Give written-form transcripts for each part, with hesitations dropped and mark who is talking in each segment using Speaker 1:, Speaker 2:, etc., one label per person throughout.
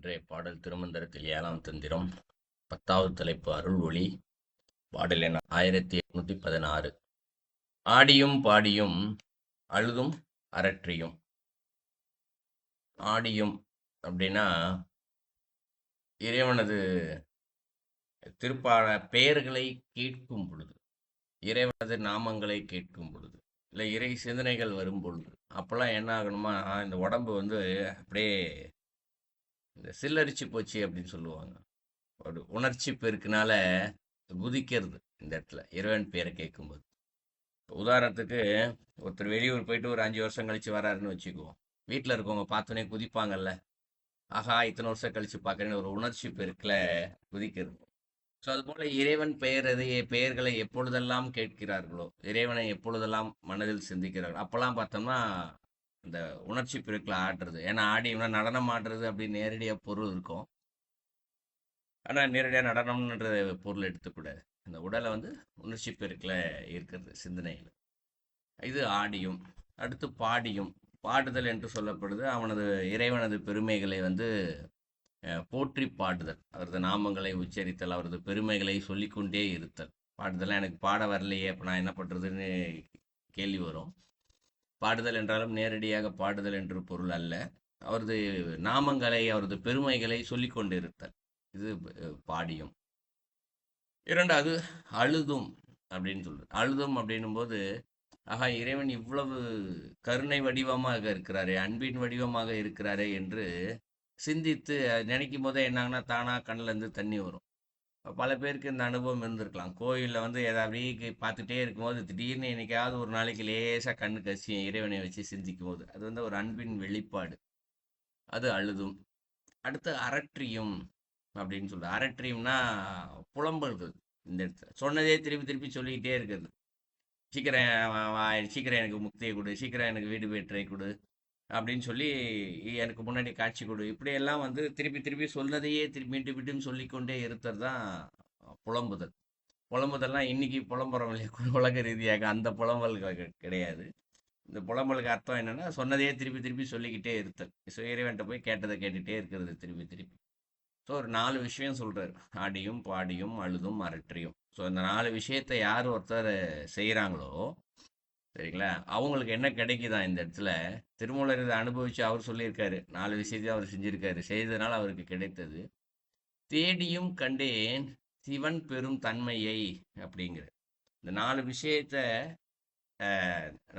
Speaker 1: இன்றைய பாடல் திருமந்திரத்தில் 7ஆம் தந்திரம் 10வது தலைப்பு அருள் ஒளி. பாடல் எண் 1816. ஆடியும் பாடியும் அழுதும் அரற்றியும். ஆடியும் அப்படின்னா இறைவனது திருப்பாட பெயர்களை கேட்கும் பொழுது, இறைவனது நாமங்களை கேட்கும் பொழுது, இல்லை இறை சிந்தனைகள் வரும் பொழுது, அப்போல்லாம் என்ன ஆகணுமா, இந்த உடம்பு வந்து அப்படியே இந்த சில்லரிச்சு போச்சு அப்படின்னு சொல்லுவாங்க. ஒரு உணர்ச்சி பெருக்குனால குதிக்கிறது இந்த இடத்துல இறைவன் பேரை கேட்கும்போது. உதாரணத்துக்கு ஒருத்தர் வெளியூர் போயிட்டு ஒரு 5 வருஷம் கழிச்சு வராருன்னு வச்சுக்குவோம். வீட்டில் இருக்கவங்க பார்த்தோன்னே குதிப்பாங்கல்ல, ஆஹா இத்தனை வருஷம் கழிச்சு பார்க்குறேன்னு ஒரு உணர்ச்சி பெருக்கில் குதிக்கிறது. ஸோ அதுபோல இறைவன் பெயர்களை எப்பொழுதெல்லாம் கேட்கிறார்களோ, இறைவனை எப்பொழுதெல்லாம் மனதில் சிந்திக்கிறார்கள், அப்போல்லாம் பார்த்தோம்னா இந்த உணர்ச்சி பெருக்கில் ஆடுறது. ஏன்னா ஆடினா நடனம் ஆடுறது அப்படின்னு நேரடியாக பொருள் இருக்கும். ஆனால் நேரடியாக நடனம்ன்ற பொருள் எடுத்துக்கூடாது. அந்த உடலை வந்து உணர்ச்சி பெருக்கில் இருக்கிறது சிந்தனையில். இது ஆடியும். அடுத்து பாடியும். பாடுதல் என்று சொல்லப்படுது அவனது இறைவனது பெருமைகளை வந்து போற்றி பாடுதல், அவரது நாமங்களை உச்சரித்தல், அவரது பெருமைகளை சொல்லிக்கொண்டே இருத்தல். பாடுதலாம் எனக்கு பாட வரலையே, அப்போ நான் என்ன பண்ணுறதுன்னு கேள்வி வரும். பாடுதல் என்றாலும் நேரடியாக பாடுதல் என்று பொருள் அல்ல. அவரது நாமங்களை, அவரது பெருமைகளை சொல்லிக்கொண்டு இருத்தல், இது பாடியும். இரண்டாவது அழுதும் அப்படின்னு சொல்றது. அழுதும் அப்படின்னும் போது, ஆகா இறைவன் இவ்வளவு கருணை வடிவமாக இருக்கிறாரே, அன்பின் வடிவமாக இருக்கிறாரே என்று சிந்தித்து நினைக்கும் போதே என்னாங்கன்னா தானா கண்ணுல இருந்து தண்ணி வரும். பல பேருக்கு இந்த அனுபவம் இருந்திருக்கலாம். கோயிலில் வந்து ஏதாவது பார்த்துட்டே இருக்கும்போது திடீர்னு என்னைக்காவது ஒரு நாளைக்கு லேசாக கண்ணு கசியும் இறைவனை வச்சு சிந்திக்கும் போது. அது வந்து ஒரு அன்பின் வெளிப்பாடு. அது அழுதும். அடுத்து அரற்றியும் அப்படின்னு சொல்றது. அரற்றியும்னா புலம்பல்கள். இந்த இடத்துல சொன்னதே திருப்பி திருப்பி சொல்லிக்கிட்டே இருக்கிறது. சீக்கிரம் எனக்கு முக்தியை கொடு, சீக்கிரம் எனக்கு வீடு பேற்றை கொடு அப்படின்னு சொல்லி, எனக்கு முன்னாடி காட்சி கொடு, இப்படியெல்லாம் வந்து திருப்பி திருப்பி சொன்னதையே திருப்பி மீண்டும் மீண்டும் சொல்லிக்கொண்டே இருக்கிறது தான் புலம்புதல். புலம்புதல்லாம் இன்னைக்கு புலம்புறோம் இல்லையா உலக ரீதியாக, அந்த புலம்பல் கிடையாது. இந்த புலம்பலுக்கு அர்த்தம் என்னன்னா, சொன்னதையே திருப்பி திருப்பி சொல்லிக்கிட்டே இருத்தல். இறைவன்ட்ட போய் கேட்டதை கேட்டுகிட்டே இருக்கிறது திருப்பி திருப்பி. ஸோ ஒரு 4 விஷயம் சொல்றாரு. ஆடியும் பாடியும் அழுதும் அரற்றியும். ஸோ இந்த 4 விஷயத்தை யார் ஒருத்தர் செய்கிறாங்களோ, சரிங்களா, அவங்களுக்கு என்ன கிடைக்குதான் இந்த இடத்துல. திருமூலர் இதை அனுபவிச்சு அவர் சொல்லியிருக்காரு. 4 விஷயத்தையும் அவர் செஞ்சிருக்காரு. செய்ததுனால அவருக்கு கிடைத்தது. தேடியும் கண்டேன் சிவன் பெரும் தன்மையை அப்படிங்கிற இந்த 4 விஷயத்த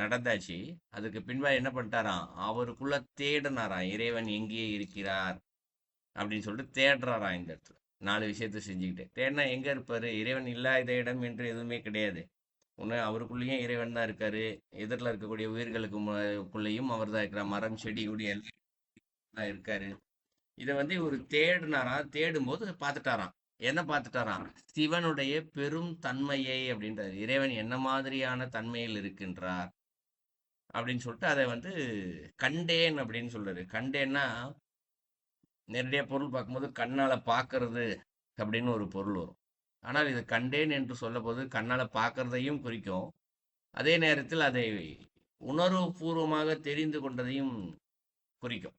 Speaker 1: நடந்தாச்சு. அதுக்கு பின்பா என்ன பண்ணிட்டாராம், அவருக்குள்ள தேடினாராம் இறைவன் எங்கே இருக்கிறார் அப்படின்னு சொல்லிட்டு தேடுறாராம் இந்த இடத்துல. 4 விஷயத்த செஞ்சுக்கிட்டு தேடினா எங்க இருப்பாரு? இறைவன் இல்லாத இடம் என்று எதுவுமே கிடையாது. ஒன்று அவருக்குள்ளேயும் இறைவன் தான் இருக்காரு. எதிரில் இருக்கக்கூடிய உயிர்களுக்குள்ளேயும் அவர் தான் இருக்கிறார். மரம் செடி கொடி எல்லாம் தான் இருக்காரு. இதை வந்து இவர் தேடினாராம். தேடும்போது பார்த்துட்டாராம். என்ன பார்த்துட்டாராம்? சிவனுடைய பெரும் தன்மையை அப்படின்றார். இறைவன் என்ன மாதிரியான தன்மையில் இருக்கின்றார் அப்படின்னு சொல்லிட்டு அதை வந்து கண்டேன் அப்படின்னு சொல்றாரு. கண்டேன்னா நேரடியாக பொருள் பார்க்கும்போது கண்ணால் பார்க்கறது அப்படின்னு ஒரு பொருள் வரும். ஆனால் இது கண்டேன் என்று சொல்லப்போது கண்ணால் பார்க்கறதையும் குறிக்கும். அதே நேரத்தில் அதை உணர்வுபூர்வமாக தெரிந்து கொண்டதையும் குறிக்கும்.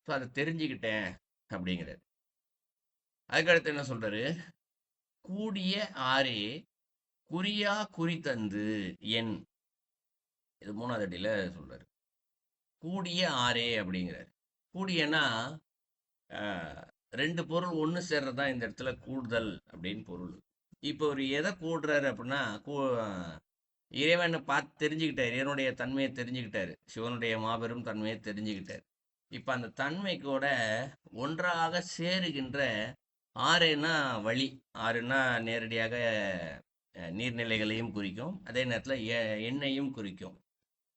Speaker 1: ஸோ அதை தெரிஞ்சுக்கிட்டேன் அப்படிங்கிறார். அதுக்கடுத்து என்ன சொல்றாரு? கூடிய ஆரே குறியா குறித்தந்து என், இது 3வது அடியில சொல்றாரு. கூடிய ஆரே அப்படிங்கிறார். கூடியனா 2 பொருள் ஒன்று சேர்றது தான் இந்த இடத்துல கூடுதல் அப்படின்னு பொருள். இப்போ ஒரு எதை கூடுறாரு அப்படின்னா, இறைவனை பார்த்து தெரிஞ்சுக்கிட்டாரு. இறைவனுடைய தன்மையை தெரிஞ்சுக்கிட்டாரு. சிவனுடைய மாபெரும் தன்மையை தெரிஞ்சுக்கிட்டாரு. இப்போ அந்த தன்மை கூட ஒன்றாக சேருகின்ற ஆறுனா வழி. ஆறுனா நேரடியாக நீர்நிலைகளையும் குறிக்கும். அதே நேரத்தில் எண்ணெயும் குறிக்கும்.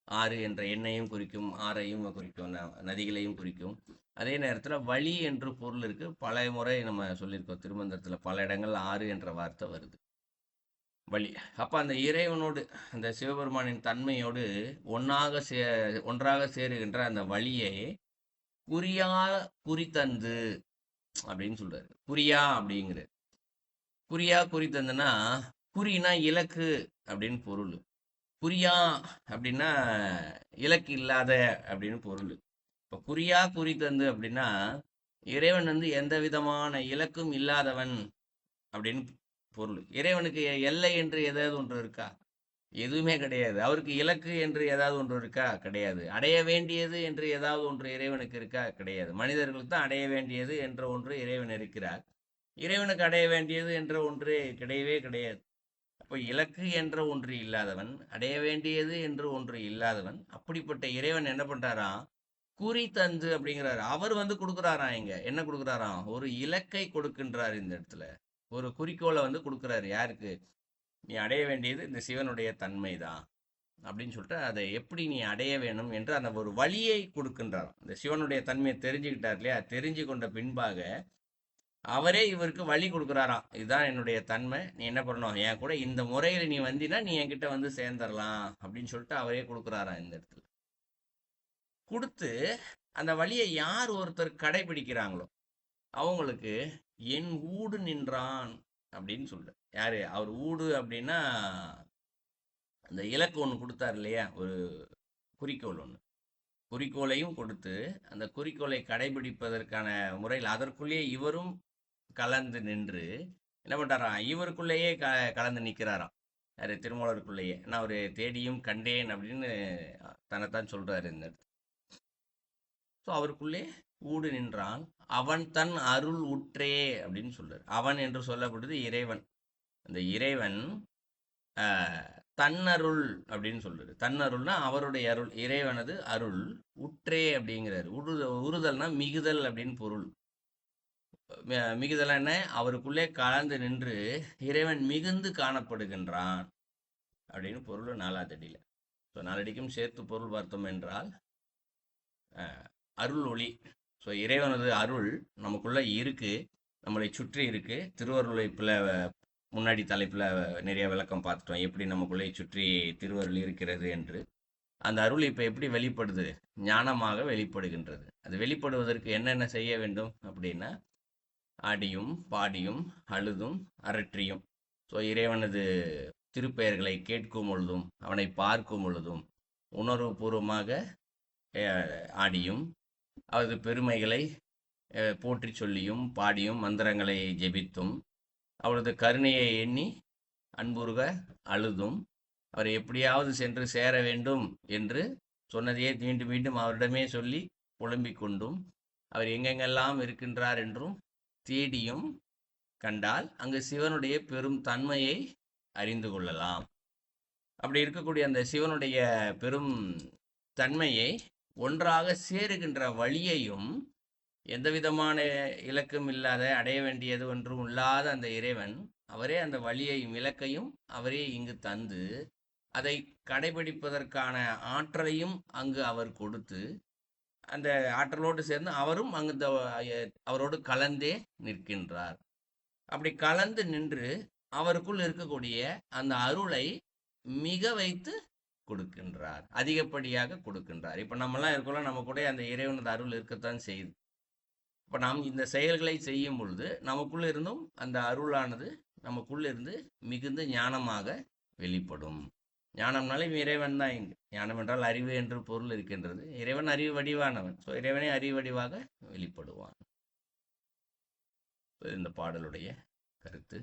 Speaker 1: ஆறு என்ற எண்ணையும் குறிக்கும், ஆறையும் குறிக்கும், நதிகளையும் குறிக்கும். அதே நேரத்தில் வழி என்று பொருள் இருக்கு. பல முறை நம்ம சொல்லியிருக்கோம் திருமந்திரத்தில், பல இடங்கள் ஆறு என்ற வார்த்தை வருது. வழி. அப்போ அந்த இறைவனோடு, அந்த சிவபெருமானின் தன்மையோடு ஒன்றாக சேருகின்ற அந்த வழியை குறியா குறித்தந்து அப்படின்னு சொல்றாரு. குறியா அப்படிங்கிற குறியா குறித்தந்துன்னா, குறினா இலக்கு அப்படின்னு பொருள். குறியா அப்படின்னா இலக்கு இல்லாத அப்படின்னு பொருள். இப்போ குறியா குறித்தந்து அப்படின்னா இறைவன் வந்து எந்த விதமான இலக்கும் இல்லாதவன் அப்படின்னு பொருள். இறைவனுக்கு எல்லை என்று ஏதாவது ஒன்று இருக்கா? எதுவுமே கிடையாது. அவருக்கு இலக்கு என்று ஏதாவது ஒன்று இருக்கா? கிடையாது. அடைய வேண்டியது என்று ஏதாவது ஒன்று இறைவனுக்கு இருக்கா? கிடையாது. மனிதர்களுக்கு தான் அடைய வேண்டியது என்ற ஒன்று இறைவன் இருக்கிறார். இறைவனுக்கு அடைய வேண்டியது என்ற ஒன்று கிடையவே கிடையாது. அப்போ இலக்கு என்ற ஒன்று இல்லாதவன், அடைய வேண்டியது என்று ஒன்று இல்லாதவன், அப்படிப்பட்ட இறைவன் என்ன பண்றாராம்? குறி தந்து அப்படிங்கிறாரு. அவர் வந்து கொடுக்குறாராம். இங்க என்ன கொடுக்குறாராம்? ஒரு இலக்கை கொடுக்கின்றார் இந்த இடத்துல. ஒரு குறிக்கோளை வந்து கொடுக்குறாரு. யாருக்கு? நீ அடைய வேண்டியது இந்த சிவனுடைய தன்மை தான் அப்படின்னு சொல்லிட்டு அதை எப்படி நீ அடைய வேணும் என்று அந்த ஒரு வழியை கொடுக்கின்றார். இந்த சிவனுடைய தன்மையை தெரிஞ்சுக்கிட்டார் இல்லையா? தெரிஞ்சு கொண்ட பின்பாக அவரே இவருக்கு வழி கொடுக்குறாராம். இதுதான் என்னுடைய தன்மை, நீ என்ன பண்ணணும், என் கூட இந்த முறையில் நீ வந்தினா நீ என்கிட்ட வந்து சேர்ந்துடலாம் அப்படின்னு சொல்லிட்டு அவரே கொடுக்குறாராம் இந்த இடத்துல. கொடுத்து அந்த வழியை யார் ஒருத்தர் கடைபிடிக்கிறாங்களோ அவங்களுக்கு என் ஊடு நின்றான் அப்படின்னு சொல்ல. யாரு அவர்? ஊடு அப்படின்னா அந்த இலக்கு ஒன்று கொடுத்தார் இல்லையா? ஒரு குறிக்கோள் ஒன்று. குறிக்கோளையும் கொடுத்து அந்த குறிக்கோளை கடைபிடிப்பதற்கான முறையில் அதற்குள்ளேயே இவரும் கலந்து நின்று என்ன பண்ணுறாராம்? இவருக்குள்ளேயே கலந்து நிற்கிறாராம். யாரு? திருமூலருக்குள்ளேயே. நான் அவர் தேடியும் கண்டேன் அப்படின்னு தன்னைத்தான் சொல்றாரு இந்த இடத்துல. ஸோ அவருக்குள்ளே ஊடு நின்றான், அவன் தன் அருள் உற்றே அப்படின்னு சொல்றாரு. அவன் என்று சொல்லப்படுது இறைவன். அந்த இறைவன் தன்னருள் அப்படின்னு சொல்றாரு. தன்னருள்னா அவருடைய அருள், இறைவனது அருள் உற்றே அப்படிங்கிறாரு. உறுதல்னா மிகுதல் அப்படின்னு பொருள். மிகுதல் என்ன? அவருக்குள்ளே கலந்து நின்று இறைவன் மிகுந்து காணப்படுகின்றான் அப்படின்னு பொருள் நாலாத்தடியில். ஸோ நாலடிக்கும் சேர்த்து பொருள் பார்த்தோம் என்றால் அருள் ஒளி. ஸோ இறைவனது அருள் நமக்குள்ள இருக்கு, நம்மளை சுற்றி இருக்கு. திருவருளைப்பில் முன்னாடி தலைப்பில் நிறைய விளக்கம் பார்த்துட்டோம், எப்படி நமக்குள்ளே சுற்றி திருவருள் இருக்கிறது என்று. அந்த அருள் இப்போ எப்படி வெளிப்படுது? ஞானமாக வெளிப்படுகின்றது. அது வெளிப்படுவதற்கு என்னென்ன செய்ய வேண்டும் அப்படின்னா, ஆடியும் பாடியும் அழுதும் அரற்றியும். ஸோ இறைவனது திருப்பெயர்களை கேட்கும் பொழுதும் அவனை பார்க்கும் பொழுதும் உணர்வுபூர்வமாக ஆடியும் அவரது பெருமைகளை போற்றி சொல்லியும் பாடியும் மந்திரங்களை ஜெபித்தும் அவரது கருணையை எண்ணி அன்புருக அழுதும் அவரை எப்படியாவது சென்று சேர வேண்டும் என்று சொன்னதையே மீண்டும் மீண்டும் அவரிடமே சொல்லி புலம்பிக் கொண்டும் அவர் எங்கெங்கெல்லாம் இருக்கின்றார் என்றும் தேடியும் கண்டால் அங்கு சிவனுடைய பெரும் தன்மையை அறிந்து கொள்ளலாம். அப்படி இருக்கக்கூடிய அந்த சிவனுடைய பெரும் தன்மையை ஒன்றாக சேருகின்ற வழியையும் எந்த விதமான இலக்கும் இல்லாத, அடைய வேண்டியது ஒன்றும் இல்லாத அந்த இறைவன் அவரே அந்த வழியையும் இலக்கையும் அவரே இங்கு தந்து அதை கடைபிடிப்பதற்கான ஆற்றலையும் அங்கு அவர் கொடுத்து அந்த ஆற்றலோடு சேர்ந்து அவரும் அங்கு அவரோடு கலந்தே நிற்கின்றார். அப்படி கலந்து நின்று அவருக்குள் இருக்கக்கூடிய அந்த அருளை மிக வைத்து கொடுக்கின்றார், அதிகப்படியாக கொடுக்கின்றார். இப்போ நம்மலாம் இருக்கோம், நம்ம கூட அந்த இறைவனது அருள் இருக்கத்தான் செய்யுது. இப்போ நாம் இந்த செயல்களை செய்யும் பொழுது நமக்குள்ள இருந்தும் அந்த அருளானது நமக்குள்ள இருந்து மிகுந்த ஞானமாக வெளிப்படும். ஞானம்னாலே இறைவன் தான். இங்கு ஞானம் என்றால் அறிவு என்று பொருள் இருக்கின்றது. இறைவன் அறிவு வடிவானவன். ஸோ இறைவனே அறிவு வடிவாக வெளிப்படுவான். இந்த பாடலுடைய கருத்து.